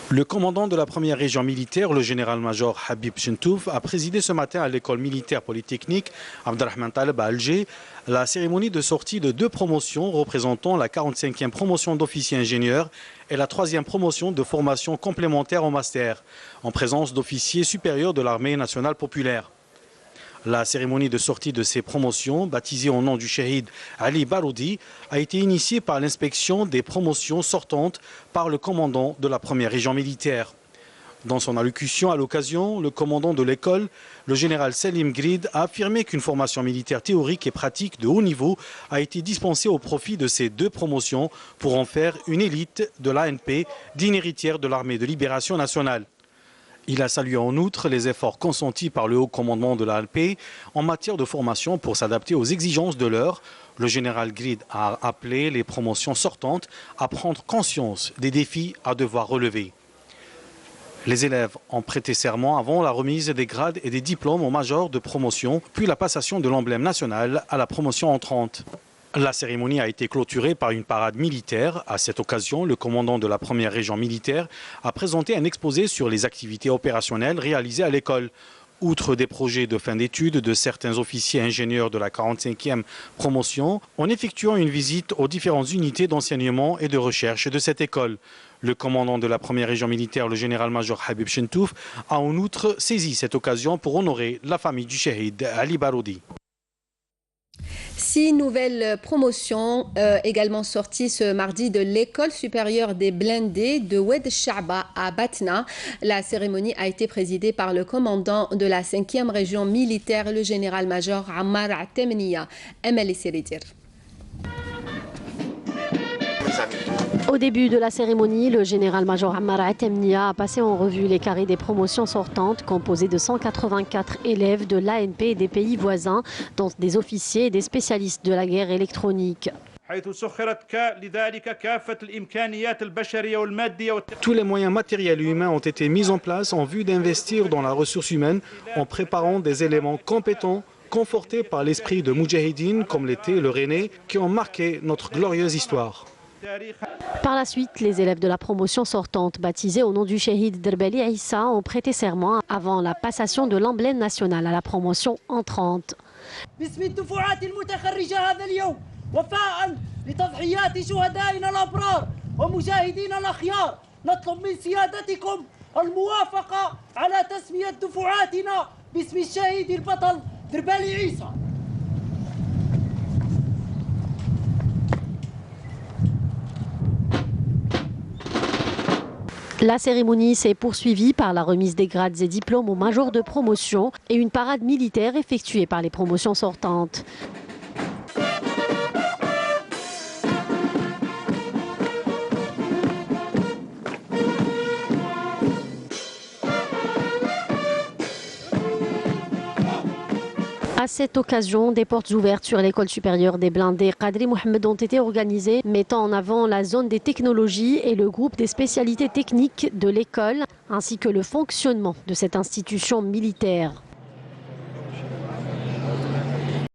Le commandant de la première région militaire, le général-major Habib Chentouf, a présidé ce matin à l'école militaire polytechnique Abdelrahman Taleb à Alger la cérémonie de sortie de 2 promotions représentant la 45e promotion d'officiers ingénieurs et la 3e promotion de formation complémentaire au master, en présence d'officiers supérieurs de l'armée nationale populaire. La cérémonie de sortie de ces promotions, baptisée au nom du shahid Ali Baroudi, a été initiée par l'inspection des promotions sortantes par le commandant de la première région militaire. Dans son allocution à l'occasion, le commandant de l'école, le général Selim Grid, a affirmé qu'une formation militaire théorique et pratique de haut niveau a été dispensée au profit de ces 2 promotions pour en faire une élite de l'ANP, digne héritière de l'armée de libération nationale. Il a salué en outre les efforts consentis par le haut commandement de l'ANP en matière de formation pour s'adapter aux exigences de l'heure. Le général Grid a appelé les promotions sortantes à prendre conscience des défis à devoir relever. Les élèves ont prêté serment avant la remise des grades et des diplômes aux majors de promotion, puis la passation de l'emblème national à la promotion entrante. La cérémonie a été clôturée par une parade militaire. À cette occasion, le commandant de la première région militaire a présenté un exposé sur les activités opérationnelles réalisées à l'école. Outre des projets de fin d'études de certains officiers ingénieurs de la 45e promotion, en effectuant une visite aux différentes unités d'enseignement et de recherche de cette école. Le commandant de la première région militaire, le général-major Habib Chentouf, a en outre saisi cette occasion pour honorer la famille du shahid Ali Baroudi. 6 nouvelles promotions également sorties ce mardi de l'école supérieure des blindés de Oued Shaba à Batna. La cérémonie a été présidée par le commandant de la 5e région militaire, le général-major Ammar Atemniya. Emel Siridir. Au début de la cérémonie, le général-major Ammar Atemniya a passé en revue les carrés des promotions sortantes composées de 184 élèves de l'ANP et des pays voisins, dont des officiers et des spécialistes de la guerre électronique. Tous les moyens matériels et humains ont été mis en place en vue d'investir dans la ressource humaine en préparant des éléments compétents, confortés par l'esprit de Moudjahidine comme l'était le René, qui ont marqué notre glorieuse histoire. Par la suite, les élèves de la promotion sortante, baptisés au nom du shahid Derbali Issa, ont prêté serment avant la passation de l'emblème national à la promotion entrante. La cérémonie s'est poursuivie par la remise des grades et diplômes aux majors de promotion et une parade militaire effectuée par les promotions sortantes. À cette occasion, des portes ouvertes sur l'école supérieure des blindés Qadri Mohamed ont été organisées, mettant en avant la zone des technologies et le groupe des spécialités techniques de l'école, ainsi que le fonctionnement de cette institution militaire.